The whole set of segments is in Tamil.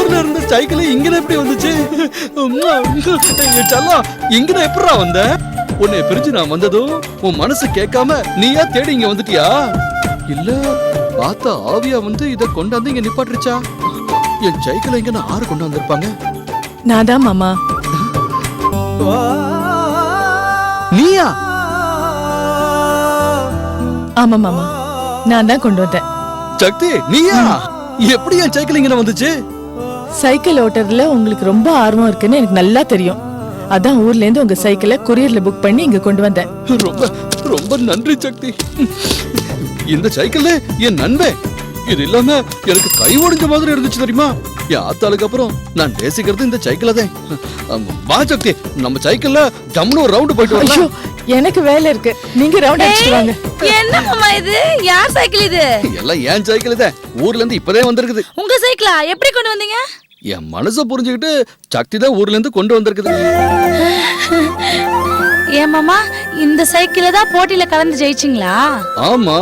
ஊர்ல இருந்த சைக்கிள் இங்க எப்படி வந்துச்சு? செல்லம், இங்க எப்படா வந்த? உன்னை பிரிஞ்சு நான் வந்ததும் உன் மனசு கேட்காம நீயா தேடி இங்க வந்துட்டியா? இல்ல பார்த்தா ஆவியா வந்து இத கொண்டாந்து இங்க நிப்பாட்டுருச்சா? என் சைக்கிள் இங்க நான் ஆறு கொண்டு வந்திருப்பாங்க. நான் தான் மாமா. நீயா? ஆமா மாமா, நான் தான் கொண்டு வந்தேன். சக்தி, நீயா? எப்படி என் சைக்கிள் இங்க வந்துச்சு? சைக்கிள் ஓட்டுறதுல உங்களுக்கு ரொம்ப ஆர்வம் இருக்குன்னு எனக்கு நல்லா தெரியும். அதான் ஊர்ல இருந்து உங்க சைக்கிளை கொரியர்ல புக் பண்ணி இங்க கொண்டு வந்தேன். ரொம்ப ரொம்ப நன்றி சக்தி. இந்த சைக்கிள் என் நண்பே. இது இல்லாம எனக்கு கை ஒடிஞ்ச மாதிரி இருந்துச்சு தெரியுமா? என் ஆத்தாளுக்கு அப்புறம் நான் நேசிக்கிறது இந்த சைக்கிள தான். வா சக்தி, நம்ம சைக்கிள்ல ஜம்னு ஒரு ரவுண்ட் போயிட்டு வரலாம். எனக்கு வேலை இருக்கு, நீங்க ரவுண்ட் அடிச்சிட்டு வாங்க. என்ன மாமா இது? யார் சைக்கிள் இது? எல்லாம் ஏன் சைக்கிள் தான். ஊர்ல இருந்து இப்பதே வந்திருக்குது. உங்க சைக்கிளா? எப்படி கொண்டு வந்தீங்க? என் மனசை புரிஞ்சுக்கிட்டு சக்தி தான் ஊர்ல இருந்து கொண்டு வந்திருக்குது. ஏன் மாமா, இந்த சைக்கிள தான் போட்டியில கலந்து ஜெயிச்சிங்களா? ஆமா,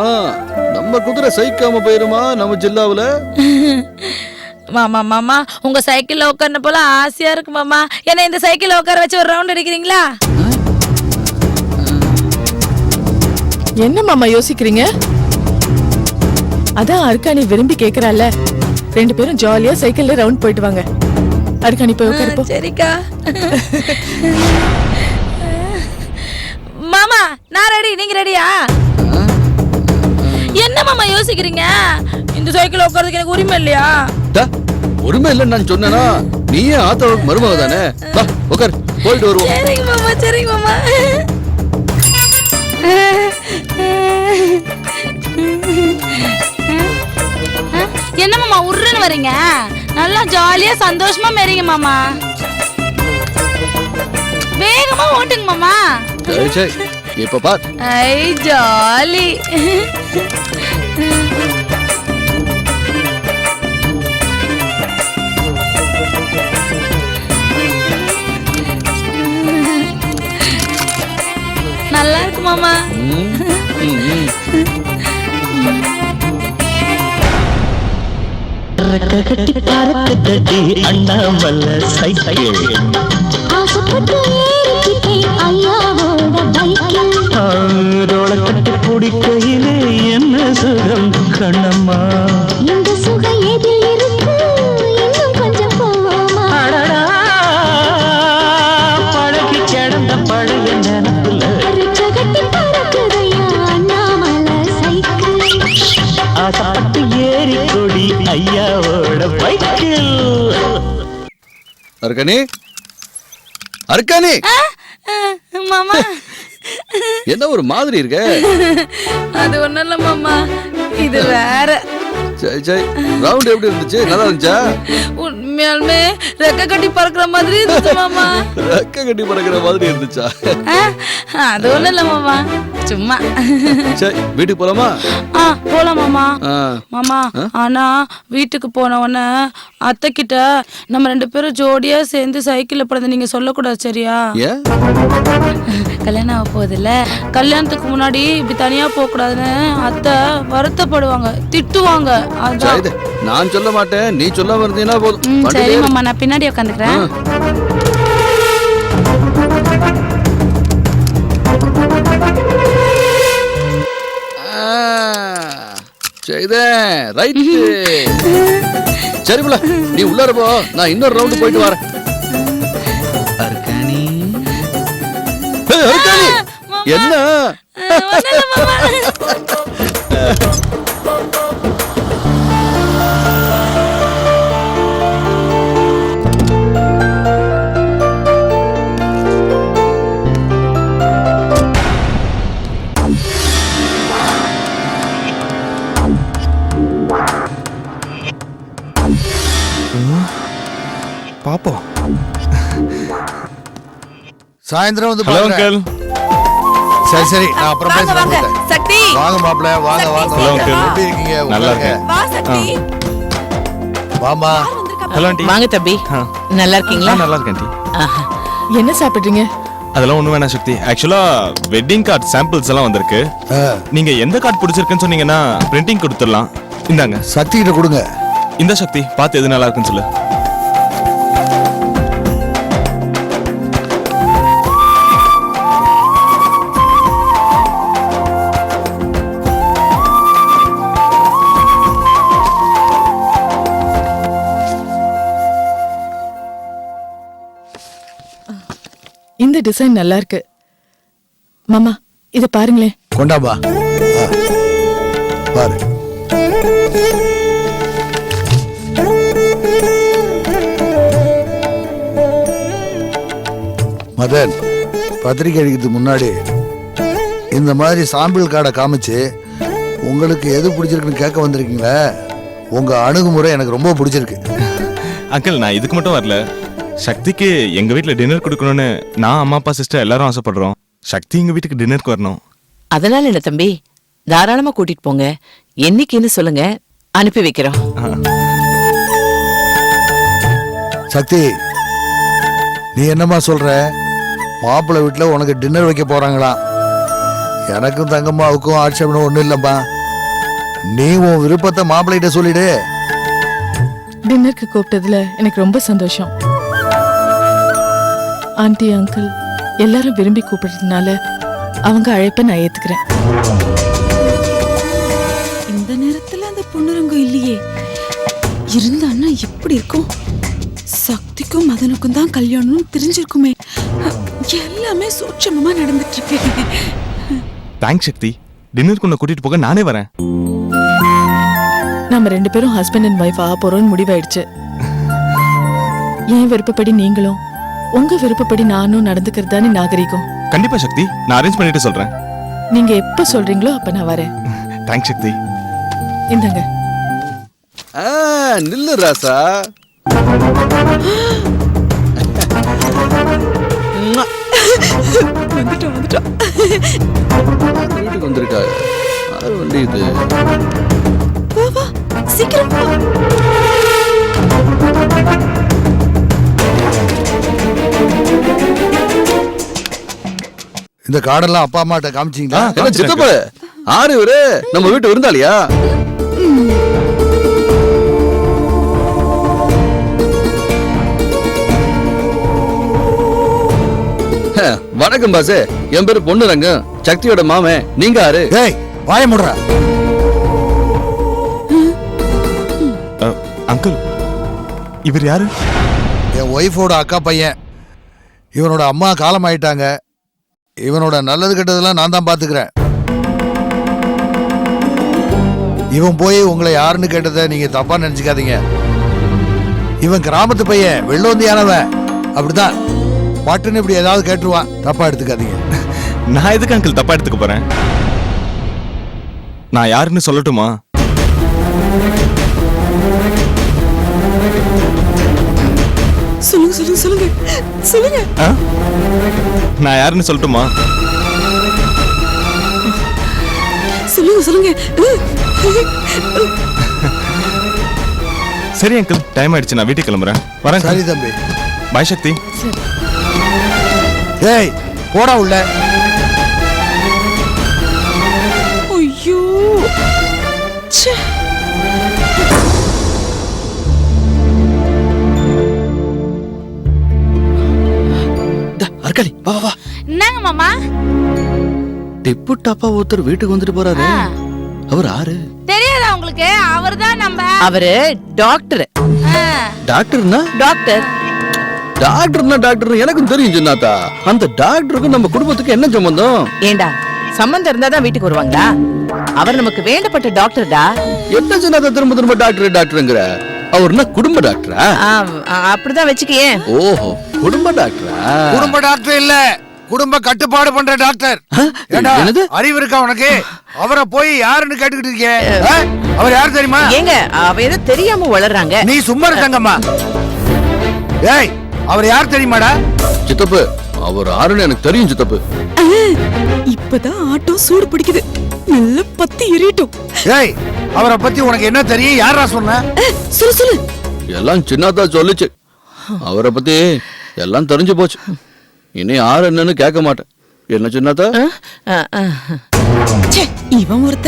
நம்ம குதிரை சைக்காம போயிருமா நம்ம ஜில்லாவுல? மாமா மாமா, உங்க சைக்கிள்ல உட்கார்ன போல ஆசையா இருக்கு மாமா. என்ன இந்த சைக்கிள்ல உட்கார வச்சு ஒரு ரவுண்ட் அடிக்கிறீங்களா? என்ன மாமா யோசிக்கிறீங்க? அதான் அர்க்காணி விரும்பி கேக்குறால. ரெண்டு பேரும் ஜாலியா சைக்கிள்ல ரவுண்ட் போயிட்டு வாங்க. அர்க்காணி போய் உட்காரு. சரிக்கா. மாமா, நான் ரெடி, நீங்க ரெடியா? என்ன மாமா யோசிக்கிறீங்க? இந்த சைக்கிள் உட்கார்றதுக்கு எனக்கு உரிமை இல்லையா? உரிமை இல்லைன்னு நான் சொன்னேனா? நீயே ஆத்தாவுக்கு மருமக தானே. வா உட்கார், போயிட்டு வருவோம். சரிங்க மாமா, சரிங்க மாமா. என்ன மாமா உருன்னு வரீங்க? நல்லா ஜாலியா சந்தோஷமா மேறீங்க மாமா. வேகமா ஓட்டுங்க மாமா. சரி சரி, இப்ப பார். ஐ ஜாலி. நல்லா இருக்கு மாமா. கட்டி பார்க்கடி அண்ணாமலை சைக்கிள் ரோள கட்டி பிடிக்கையிலே என்ன சுகம் கண்ணம்மா. இந்த சுகம் எதில் இருக்கு? இன்னும் கொஞ்சம் போமா. பழகி கிடந்த பழைய நினைப்புல கட்டி பறக்குதையா அண்ணாமலை சைக்கிள். ஆசைப்பட்டு ஏறி கொடி ஐயாவோட பைக்கிள். அர்க்காணி, அர்க்காணி. மாமா, என்ன ஒரு மாதிரி இருக்க? அது ஒண்ணும் இல்ல மாமா, இது வேற. சரி சரி, ரவுண்ட் எப்படி இருந்துச்சு? நல்லா இருந்துச்சா? உண்மையாலுமே ரெக்க கட்டி பறக்குற மாதிரி இருந்துச்சு மாமா. ரெக்க கட்டி பறக்குற மாதிரி இருந்துச்சா? அது ஒண்ணும் இல்ல மாமா, சும்மா. சரி, வீட்டுக்கு போலாமா? போலாம் மாமா. மாமா, ஆனா வீட்டுக்கு போன உடனே அத்தை கிட்ட நம்ம ரெண்டு பேரும் ஜோடியா சேர்ந்து சைக்கிள்ல போனது நீங்க சொல்லக்கூடாது, சரியா? ஏன்? கல்யாணம் ஆக போகுதுல்ல, கல்யாணத்துக்கு முன்னாடி இப்படி தனியா போக கூடாதுன்னு அத்தை வருத்தப்படுவாங்க, திட்டுவாங்க. நான் சொல்ல மாட்டேன், நீ சொல்லாம இருந்தீங்கன்னா போதும். சரி மாமா, நான் பின்னாடி உட்காந்துக்கிறேன். ரைட். சரி புள்ள, நீ உள்ளார போ, நான் இன்னொரு ரவுண்ட் போயிட்டு வரேன். அர்க்காணி, அர்க்காணி, என்ன? பாப்போம். சாயந்தரம் வந்து ஹலோ அங்கிள். சரி சரி, நான் அப்புறம் பேசுறேன். சக்தி, வாங்க மாப்ள, வாங்க வாங்க. எப்படி இருக்கீங்க? நல்லா இருக்கேன். வா சக்தி. வாமா. Hello aunty. வாங்க தம்பி, நல்லா இருக்கீங்களா? நல்லா இருக்கேன் ஆண்டி. என்ன சாப்பிடுறீங்க? அதெல்லாம் ஒண்ணு வேணாம் சக்தி. ஆக்சுவலா வெட்டிங் கார்டு சாம்பிள்ஸ் எல்லாம் வந்திருக்கு. நீங்க எந்த கார்டு பிடிச்சிருக்குன்னு சொன்னீங்கன்னா பிரிண்டிங் கொடுத்துடலாம். இந்தாங்க. சக்தி கிட்ட கொடுங்க. இந்த சக்தி பார்த்து எது நல்லா இருக்குன்னு சொல்லு. இந்த டிசைன் நல்லா இருக்கு. மாமா இத பாருங்களேன். கொண்டாம்பா. பாரு. மதன், பத்திரிக்கை அடிக்கிறதுக்கு முன்னாடி இந்த மாதிரி சாம்பிள் கார்டை காமிச்சு உங்களுக்கு எது பிடிச்சிருக்குன்னு கேட்க வந்திருக்கீங்களே, உங்க அணுகுமுறை எனக்கு ரொம்ப பிடிச்சிருக்கு. அங்கிள், நான் இதுக்கு மட்டும் வரல. சக்திக்கு எங்க வீட்ல டின்னர் கொடுக்கணும்னு நான், அம்மா, அப்பா, சிஸ்டர் எல்லாரும் ஆசைப்படுறோம். சக்தி எங்க வீட்டுக்கு டின்னருக்கு வரணும். அதனால என்ன தம்பி, தாராளமா கூட்டிட்டு போங்க. என்னைக்குன்னு சொல்லுங்க, அனுப்பி வைக்கிறோம். சக்தி, நீ என்னம்மா சொல்ற? மாப்பிள்ளை வீட்டுல உனக்கு டின்னர் வைக்க போறாங்களா? எனக்கும் தங்கம்மாவுக்கும் ஆட்சேபனை ஒண்ணும் இல்லம்மா. நீ உன் விருப்பத்தை மாப்பிள்ளைகிட்ட சொல்லிடு. டின்னருக்கு கூப்பிட்டதுல எனக்கு ரொம்ப சந்தோஷம். ஆண்டி, அங்கிள் எல்லாரும் விரும்பி கூப்பிடுறதுனால அவங்க அழைப்பை நான் ஏத்துக்கிறேன். இந்த நேரத்துல அந்த பொண்ணுரங்கம் இல்லையே, இருந்தான்னா எப்படி இருக்கும்? சக்திக்கும் மதனுக்கும் தான் கல்யாணம் தெரிஞ்சிருக்குமே. எல்லாமே சூட்சமமா நடந்துட்டு இருக்கு. தேங்க்ஸ் சக்தி. டின்னருக்கு உன்னை கூட்டிட்டு போக நானே வரேன். நம்ம 2 பேரும் ஹஸ்பண்ட் அண்ட் ஒய்ஃப் ஆக போறோம்னு முடிவாயிடுச்சு. என் விருப்பப்படி நீங்களும், உங்க விருப்பப்படி நானும் நடந்துக்கிறது தானே நாகரிகம். கண்டிப்பா சக்தி, நான் அரேஞ்ச் பண்ணிட்டு சொல்றேன். நீங்க எப்ப சொல்றீங்களோ அப்ப நான் வரேன். தேங்க்ஸ் சக்தி. இந்தாங்க. நில்லு ராசா. வந்துட்டோம். வீட்டுக்கு வந்திருக்கா. யாரு வண்டி இது? வா சீக்கிரம் வா. இந்த கார்டெல்லாம் அப்பா அம்மாட்ட காமிச்சீங்களா? என்ன சித்தப்பா, ஆறு இவரு நம்ம வீட்டு விருந்தாளியா? வணக்கம் பாசே, என் பேரு பொண்ணுரங்கம், சக்தியோட மாமே. நீங்க யாரு? ஏய், வாய முடுற. அங்கிள், இவர் யாரு? என் ஒய்ஃபோட அக்கா பையன். இவனோட அம்மா காலம் ஆயிட்டாங்க. இவனோட நல்லது கெட்டதெல்லாம் நான் தான் பாத்துக்கிறேன். இவன் போய் உங்களை யாருன்னு கேட்டதை நீங்க தப்பா நினைச்சுக்காதீங்க. இவன் கிராமத்து பையன், வெள்ளோந்தியானவன். அப்படிதான் பட்டுன்னு இப்படி ஏதாவது கேட்டுருவான், தப்பா எடுத்துக்காதீங்க. நான் எதுக்கு அங்கிள் தப்பா எடுத்துக்க போறேன்? நான் யாருன்னு சொல்லட்டுமா? சொல்லுங்க. நான் யாருன்னு சொல்லட்டுமா? சொல்லுங்க. சரி அங்கிள், டைம் ஆயிடுச்சு, நான் வீட்டுக்கு கிளம்புறேன். வரேன். சரி தம்பி. பாய் சக்தி. ஏய், போடா உள்ள. ஐயோ, அர்க்காலி, வா வா. என்னங்க மாமா? டிப்பு டாப்பா ஒருத்தர் வீட்டுக்கு வந்துட்டு போறாரு. அவர் ஆறு தெரியாதா உங்களுக்கு? அவர்தான் நம்ம அவரு டாக்டர். டாக்டர்னா? டாக்டர் டாக்டர் எனக்கும் தெரியும் சின்னாத்தா. அந்த டாக்டருக்கும் நம்ம குடும்பத்துக்கு என்ன சம்பந்தம்? ஏண்டா, சம்பந்தம் இருந்தாதான் வீட்டுக்கு வருவாங்களா? அவர் நமக்கு வேண்டப்பட்ட டாக்டர்டா. என்ன சின்னாத்தா திரும்ப டாக்டருங்கிற? அவர்னா குடும்ப டாக்டரா? அப்படிதான் வச்சுக்கயே. ஓஹோ, குடும்ப டாக்டரா? குடும்ப டாக்டர் இல்ல, குடும்ப கட்டுப்பாடு பண்ற டாக்டர். ஏண்டா, என்னது? அறிவு இருக்கா உனக்கு? அவரை போய் யாருன்னு கேட்டுக்கிட்டு இருக்கீங்க? அவர் யாரு தெரியுமா? ஏங்க, அவ ஏதோ தெரியாம வளர்றாங்க. நீ சும்மா இருக்காங்கம்மா. ஏய், அவர் யார் தெரியுமாடா? சித்தப்பு, அவர் ஆறுன்னு எனக்கு தெரியும் சித்தப்பு. இப்பதான் ஆட்டோ சூடு பிடிக்குது, நல்ல பத்தி எரியட்டும். ஏய், அவரை பத்தி உனக்கு என்ன தெரியும்? யாரா சொன்ன? சொல்லு. எல்லாம் சின்னாத்தா சொல்லுச்சு. அவரை பத்தி எல்லாம் தெரிஞ்சு போச்சு. இனி யாரு என்னன்னு கேட்க மாட்டேன். என்ன சின்னாத்தா? இவன் ஒருத்த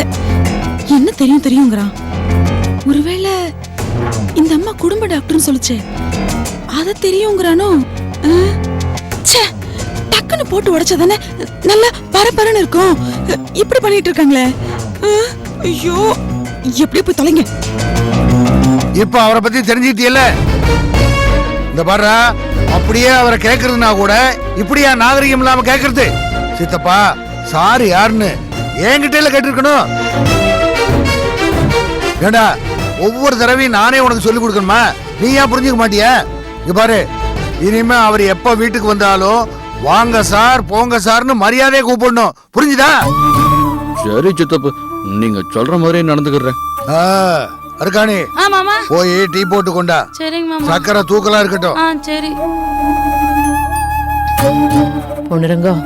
என்ன தெரியுங்கிறான். ஒருவேளை இந்த அம்மா குடும்ப டாக்டர்னு சொல்லுச்சே, அத தெரியுங்கிறானோ? டக்குன்னு போட்டு உடைச்சதானே நல்லா பரபரன்னு இருக்கும். இப்படி பண்ணிட்டு இருக்காங்களே. ஐயோ, எப்படி போய் தொலைங்க. இப்ப அவரை பத்தி தெரிஞ்சுக்கிட்டீல்ல? இந்த பாரு, அப்ப அப்படியே அவரை கேக்குறதுனா கூட இப்படியா நாகரிகம் இல்லாம கேக்குறது? சித்தப்பா சாரி யாருன்னு என்கிட்ட கேட்டிருக்கணும். ஏண்டா ஒவ்வொரு தடவையும் நானே உனக்கு சொல்லி கொடுக்கணுமா? நீ ஏன் புரிஞ்சுக்க மாட்டியா? இங்க பாரு, இனிமே அவர் எப்ப வீட்டுக்கு வந்தாலும் வாங்க சார் போங்க சார்னு மரியாதையை கூப்பிடணும். புரிஞ்சுதா? சரி சித்தப்பு, நீங்க சொல்ற மாதிரி நடந்துக்கிறேன். அருக்காணி மாமா போய் டீ போட்டு கொண்டா. சரிங்க மாமா. சக்கரை தூக்கலா இருக்கட்டும். சரி. பொண்ணுரங்கம்,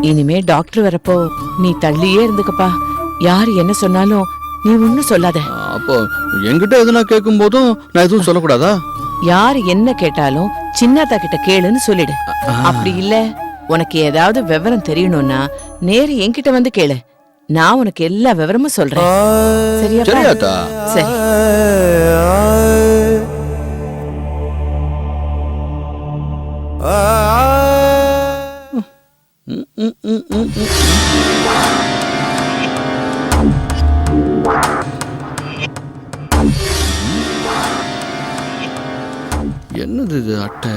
இனிமே டாக்டர் வரப்போ நீ தள்ளியே இருந்துக்கப்பா. யார் என்ன சொன்னாலும் நீ ஒன்னும் சொல்லாத. அப்போ என்கிட்ட எதுனா கேட்கும் போதும் நான் எதுவும் சொல்லக்கூடாதா? யார் என்ன கேட்டாலும் சின்னத்தா கிட்ட கேளுன்னு சொல்லிடு. அப்படி இல்ல உனக்கு ஏதாவது விவரம் தெரியணும்னா நேரு என்கிட்ட வந்து கேளு. நான் உனக்கு எல்லா விவரமும் சொல்றேன். சரியாப்பா? சரியாத்தா. சரி. என்னது இது அட்டை?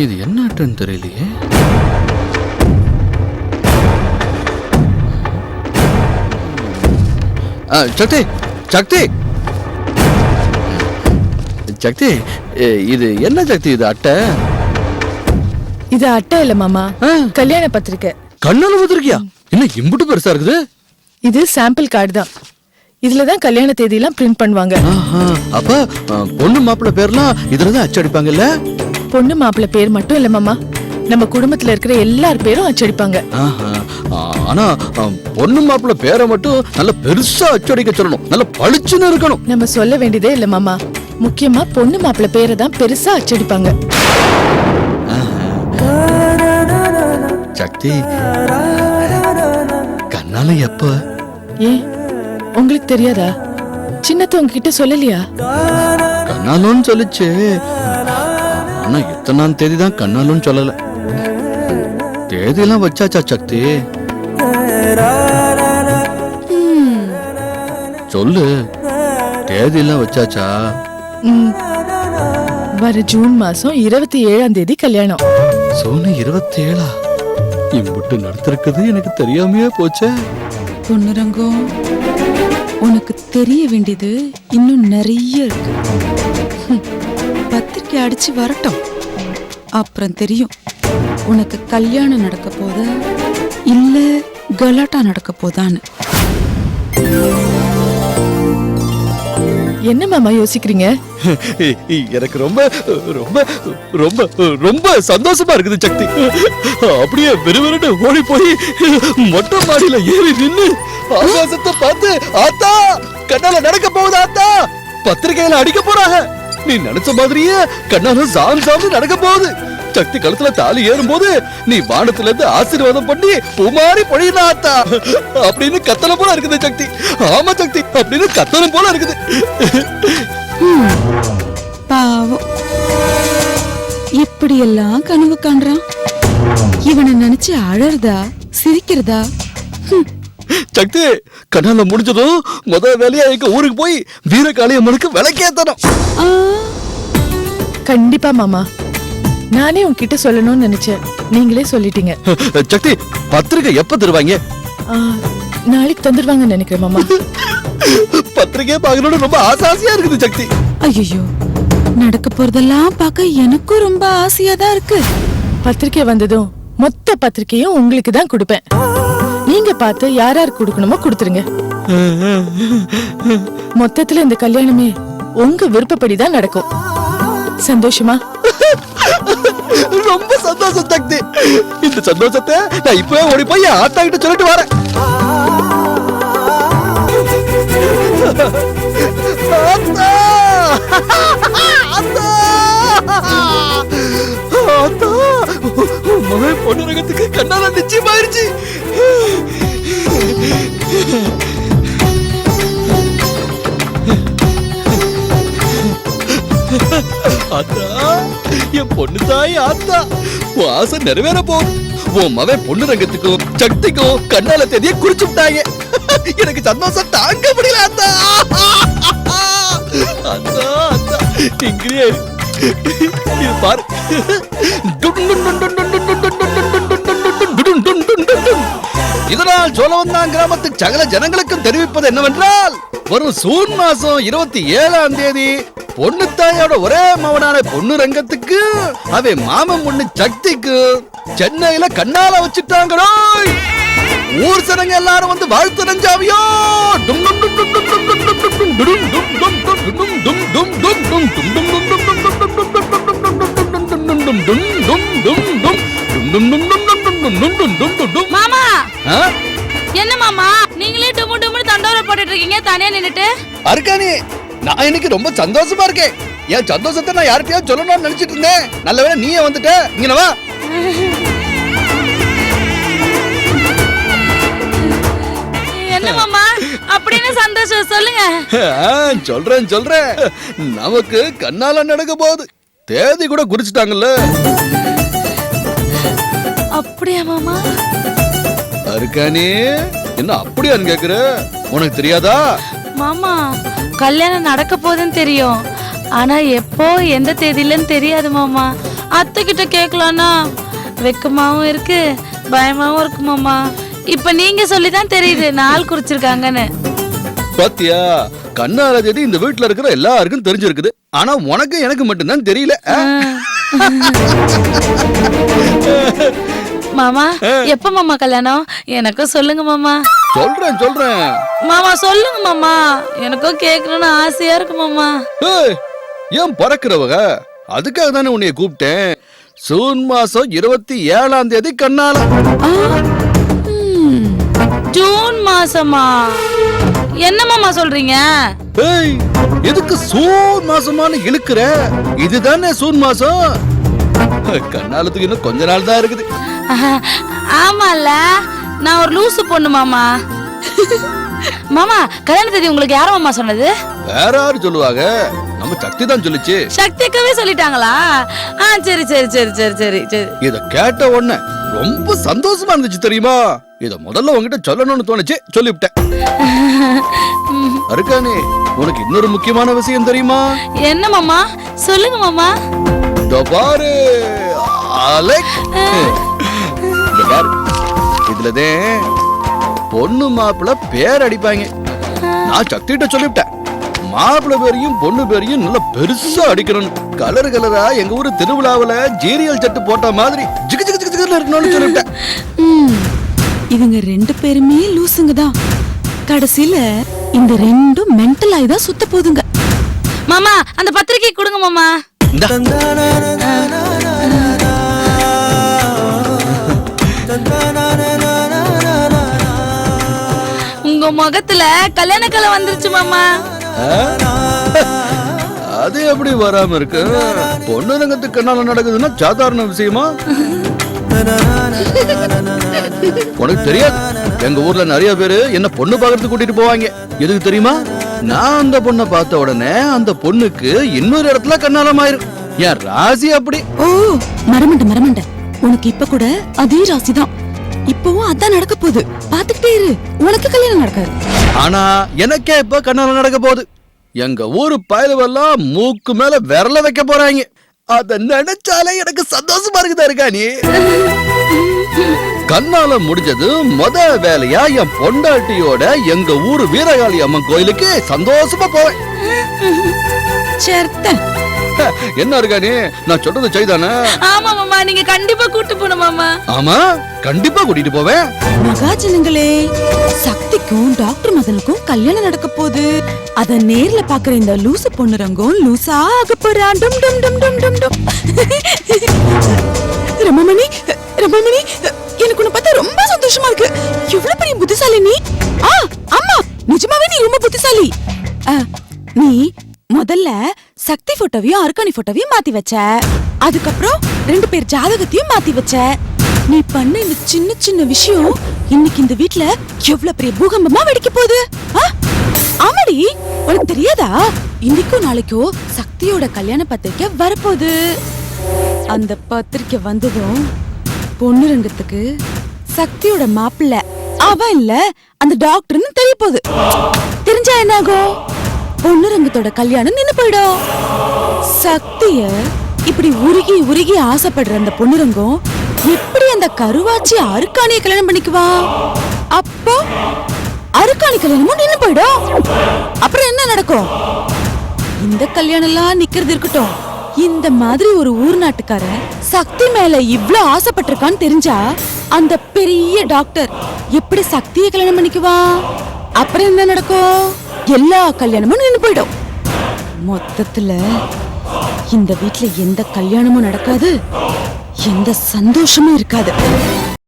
இது என்ன அட்டைன்னு தெரியலையே. சக்தி சக்தி சக்தி, இது என்ன சக்தி? இது அட்டை? இது அட்டை இல்ல மாமா, கல்யாண பத்திரிக்கை. கண்ணால வந்திருக்கியா? என்ன இம்புட்டு பெருசா இருக்குது? இது சாம்பிள் கார்டு தான். இதுலதான் கல்யாண தேதி எல்லாம் பிரிண்ட் பண்ணுவாங்க. அப்ப பொண்ணு மாப்பிள்ளை பேர்லாம் இதுலதான் அச்சடிப்பாங்கல்ல? பொண்ணு மாப்பிள்ளை பேர் மட்டும் இல்ல மாமா, நம்ம குடும்பத்துல இருக்கிற எல்லார் பேரும் அச்சடிப்பாங்க. ஆனா பொண்ணு மாப்பிள்ளை பேரை மட்டும் நல்ல பெருசா அச்சடிக்க சொல்லணும். நல்ல பளிச்சுன்னு இருக்கணும். நம்ம சொல்ல வேண்டியதே இல்ல மாமா, முக்கியமா பொண்ணு மாப்பிள்ளை பேரை தான் பெருசா அச்சடிப்பாங்க. சக்தி, கண்ணால எப்ப? ஏன் உங்களுக்கு தெரியாதா? சின்னத்த உங்ககிட்ட சொல்லலையா? கண்ணாலும் சொல்லிச்சு, ஆனா எத்தனாம் தேதி தான் கண்ணாலும் சொல்லல. தேதியெல்லாம் வச்சாச்சா சக்தி? சொல்லு, தேதியெல்லாம் வச்சாச்சா? வர ஜூன் மாசம் 27ஆம் தேதி கல்யாணம். சோனி 27ஆ? இம்புட்டு நடத்திருக்குது எனக்கு தெரியாமையே போச்சே. பொண்ணுரங்கம், உனக்கு தெரிய வேண்டியது இன்னும் நிறைய இருக்கு. பத்திரிக்கை அடிச்சு வரட்டும், அப்புறம் தெரியும் உனக்கு கல்யாணம் நடக்க போதா இல்ல கலாட்டா நடக்க போதான்னு. என்ன மாமா யோசிக்கிறீங்க? எனக்கு ரொம்ப ரொம்ப ரொம்ப ரொம்ப சந்தோஷமா இருக்குது சக்தி. அப்படியே விறுவிறுன்னு ஓடி போய் மொட்டை மாடியில ஏறி நின்னு ஆகாசத்தை பார்த்து, ஆத்தா கண்ணால நடக்க போகுது, ஆத்தா பத்திரிகையில அடிக்க போறாங்க, நீ நினைச்ச மாதிரியே கண்ணால சாம் சாம்னு நடக்க போகுது. சக்தி கழுத்துல தாலி ஏறும் போது நீ வானத்துல இருந்து ஆசீர்வாதம் பண்ணி பூமாரி பொழியினா ஆத்தா அப்படின்னு கத்தல போல இருக்குது சக்தி. ஆமா சக்தி, அப்படின்னு கத்தலும் போல இருக்குது. பாவம், இப்படி எல்லாம் கனவு காண்றான். இவனை நினைச்சு அழறதா சிரிக்கிறதா? சக்தி, கண்ணால முடிஞ்சதும் முதல் வேலையா எங்க ஊருக்கு போய் வீரகாளியம்மனுக்கு விளக்கேத்தணும். கண்டிப்பா மாமா, நானே உங்ககிட்ட சொல்லணும்னு நினைச்சேன், நீங்களே சொல்லிட்டீங்க. சக்தி, பத்திரிகை எப்ப தருவாங்க? நாளைக்கு தந்துருவாங்கன்னு நினைக்கிறேன் மாமா. பத்திரிகை பார்க்கணும்னு ரொம்ப ஆசையா இருக்குது சக்தி. ஐயோ, நடக்க போறதெல்லாம் பார்க்க எனக்கும் ரொம்ப ஆசையா தான் இருக்கு. பத்திரிக்கை வந்ததும் மொத்த பத்திரிக்கையும் உங்களுக்கு தான் கொடுப்பேன். நீங்க பார்த்து யார் யார் கொடுக்கணுமோ கொடுத்துருங்க. மொத்தத்துல இந்த கல்யாணமே உங்க விருப்பப்படி தான் நடக்கும். சந்தோஷமா? ரொம்ப சந்தோஷம் சக்தி. இந்த சந்தோஷத்தை நான் இப்பவே ஓடி போய் ஆத்தா கிட்ட சொல்லிட்டு வரேன். ஆத்தா, ஆத்தா, ஆத்தா, மகன் பொண்ணுரகத்துக்கு கண்ணால நிச்சயமாயிருச்சு. பொண்ணு தாய் ஆத்தா உன் ஆசை நிறைவேற போகுது. உன் மவன் பொண்ணு ரங்கத்துக்கும் சக்திக்கும் கண்ணால தேதிய குறிச்சு விட்டாங்க. எனக்கு சந்தோஷம் தாங்க முடியல ஆத்தா. ஆத்தா ஆத்தா இங்கேயே இது பாரு. இதனால் சோழவந்தான் கிராமத்து சகல ஜனங்களுக்கும் தெரிவிப்பது என்னவென்றால் வரும் சூன் மாசம் 27ஆம் தேதி பொண்ணு தாயோட ஒரே மவனான பொண்ணு ரங்கத்துக்கு அவன் மாமன் பொண்ணு சக்திக்கு சென்னையில கண்ணால வச்சுட்டாங்களோ. ஊர் சனங்க எல்லாரும் வந்து வாழ்த்து நஞ்சாவியோ. மாமா என்ன மாமா நீங்களே டுமு டுமுன்னு தண்டோர போட்டுட்டு இருக்கீங்க தனியா நின்னுட்டு? அருக்கானி நான் இன்னைக்கு ரொம்ப சந்தோஷமா இருக்கேன். என் சந்தோஷத்தை நான் யார்கிட்டயாவது சொல்லணும்னு நினைச்சிட்டு இருந்தேன். நல்லவேளை நீயே வந்துட்ட. இங்க வா. என்ன மாமா அப்படின்னு சந்தோஷம் சொல்லுங்க. சொல்றேன் நமக்கு கண்ணால நடக்க போகுது. தேதி கூட குறிச்சிட்டாங்கல்ல. அப்படியா மாமா? அருக்கானி என்ன அப்படியான்னு கேக்குற? உனக்கு தெரியாதா? மாமா கல்யாணம் நடக்க போகுதுன்னு தெரியும், ஆனா எப்போ எந்த தேதியிலன்னு தெரியாது மாமா. அத்தை கிட்ட கேட்கலான்னா வெக்கமாவும் இருக்கு பயமாவும் இருக்கு மாமா. இப்ப நீங்க சொல்லிதான் தெரியுது நாள் குறிச்சிருக்காங்கன்னு. பாத்தியா, கண்ணால தேதி இந்த வீட்டுல இருக்கிற எல்லாருக்கும் தெரிஞ்சிருக்குது. ஆனா உனக்கு எனக்கு மட்டும்தான் தெரியல. மாமா எப்ப மாமா கல்யாணம்? எனக்கும் சொல்லுங்க மாமா. சொல்றேன் மாமா சொல்லுங்க மாமா, எனக்கும் கேட்கணும்னு ஆசையா இருக்கு மாமா. ஏன் பறக்கிறவங்க? அதுக்காக தானே உன்னைய கூப்பிட்டேன். சூன் மாசம் 27ஆம் தேதி கண்ணால. ஜூன் மாசமா? என்ன மாமா சொல்றீங்க? எதுக்கு சூன் மாசமானு இழுக்கிற? இதுதானே சூன் மாசம். கண்ணாலத்துக்கு இன்னும் கொஞ்ச நாள் தான் இருக்குது. ஆமால, நான் ஒரு லூசு பொண்ணு மாமா. மாமா கல்யாண தேதி உங்களுக்கு யார மாமா சொன்னது? வேற யாரு சொல்லுவாங்க? நம்ம சக்தி தான் சொல்லுச்சு. சக்திக்கவே சொல்லிட்டாங்களா? சரி சரி சரி சரி சரி சரி. இத கேட்ட உடனே ரொம்ப சந்தோஷமா இருந்துச்சு தெரியுமா? இத முதல்ல உங்ககிட்ட சொல்லணும்னு தோணுச்சு, சொல்லிவிட்டேன். அருக்கானே, உனக்கு இன்னொரு முக்கியமான விஷயம் தெரியுமா? என்ன மாமா? சொல்லுங்க மாமா. இதோ பாரு அலெக், இதோ பாரு, இதுலதான் பொண்ணு மாப்பிள்ள பேர் அடிப்பாங்க. நான் சக்திகிட்ட சொல்லிவிட்டேன், மாப்பிள்ள பேரையும் பொண்ணு பேரையும் நல்லா பெருசா அடிக்கணும். கலர் கலரா எங்க ஊரு திருவிழாவுல ஜீரியல் சட்டு போட்ட மாதிரி ஜிகு ஜிகு ஜிகு இருக்கணும்னு சொல்லிவிட்டேன். இவங்க ரெண்டு பேருமே லூசுங்க தான். கடைசியில இந்த ரெண்டும் மென்டல் ஆகி தான் சுத்த போதுங்க. மாமா அந்த பத்திரிக்கை கொடுங்க மாமா. உங்க முகத்துல கல்யாண கலை வந்துருச்சு மாமா. அது எப்படி வராம இருக்கு? பொண்ணு ரங்கத்துக்கு கண்ணால நடக்குதுன்னா சாதாரண விஷயமா? உனக்கு தெரியாது, எங்க ஊர்ல நிறைய பேரு என்ன பொண்ணு பாக்குறதுக்கு கூட்டிட்டு போவாங்க. எதுக்கு தெரியுமா? நான் அந்த பொண்ணை பார்த்த உடனே அந்த பொண்ணுக்கு இன்னொரு இடத்துல கண்ணாலம் ஆயிரும். என் ராசி அப்படி. ஓ மரமண்ட, உனக்கு இப்ப கூட அதே ராசி தான். இப்பவும் அதான் நடக்க போகுது. பாத்துக்கிட்டே இரு, உனக்கு கல்யாணம் நடக்காது. ஆனா எனக்கே இப்ப கண்ணாலம் நடக்க போகுது. எங்க ஊரு பயலுவெல்லாம் மூக்கு மேல விரல வைக்க போறாங்க. அத நினைச்சாலே எனக்கு சந்தோஷமா இருக்குதா இருக்கா நீ? கண்ணால முடிஞ்சது முத வேலையா என் பொண்டாட்டியோட எங்க ஊரு வீரகாளி அம்மன் கோயிலுக்கு சந்தோஷமா போவேன். என்ன இருக்கா நீ? நான் சொல்றது செய்தானே? ஆமா மாமா, நீங்க கண்டிப்பா கூட்டு போணும் மாமா. ஆமா கண்டிப்பா கூட்டிட்டு போவேன். மகாஜனங்களே, சக்திக்கும் டாக்டர் மதனுக்கும் கல்யாணம் நடக்க போகுது. அத நேர்ல பாக்குற இந்த லூசு பொண்ணு ரங்கம் லூசா ஆக போறா. டும் டும் டும் டும் டும் டும். ரமமணி, எனக்கு உன்னை பார்த்தா ரொம்ப சந்தோஷமா இருக்கு. எவ்வளவு பெரிய புத்திசாலி நீ. அம்மா நிஜமாவே நீ ரொம்ப புத்திசாலி. நீ முதல்ல சக்தி போட்டோவையும் அர்க்கானி போட்டோவையும் மாத்தி வச்ச. அதுக்கப்புறம் ரெண்டு பேர் ஜாதகத்தையும் மாத்தி வச்ச. நீ பண்ண இந்த சின்ன சின்ன விஷயம் இன்னைக்கு இந்த வீட்ல எவ்வளவு பெரிய பூகம்பமா வெடிக்க போகுது. ஆமாடி, உனக்கு தெரியாதா? இன்னைக்கும் நாளைக்கோ சக்தியோட கல்யாண பத்திரிக்கை வரப்போகுது. அந்த பத்திரிக்கை வந்ததும் பொண்ணுரங்கத்துக்கு சக்தியோட மாப்பிள்ளை அவன் இல்ல அந்த டாக்டர்னு தெரிய போகுது. தெரிஞ்சா என்ன ஆகும்? பொண்ணுரங்கத்தோட கல்யாணம் நின்னு போயிடும். சக்திய இப்படி உருகி உருகி ஆசைப்படுற அந்த பொண்ணுரங்கம் எப்படி அந்த கருவாச்சி அருக்காணிய கல்யாணம் பண்ணிக்குவா? அப்போ அருக்காணி கல்யாணமும் நின்னு போயிடும். அப்புறம் என்ன நடக்கும்? இந்த கல்யாணம் எல்லாம் நிக்கிறது இருக்கட்டும், இந்த மாதிரி ஒரு ஊர் நாட்டுக்காரன் சக்தி மேல இவ்ளோ ஆசைப்பட்டிருக்கான்னு தெரிஞ்சா அந்த பெரிய டாக்டர் எப்படி சக்தியை கல்யாணம் பண்ணிக்குவா? அப்புறம் என்ன நடக்கும்? எல்லா கல்யாணமும் நின்னு போயிடும். மொத்தத்துல இந்த வீட்ல எந்த கல்யாணமும் நடக்காது, எந்த சந்தோஷமும் இருக்காது.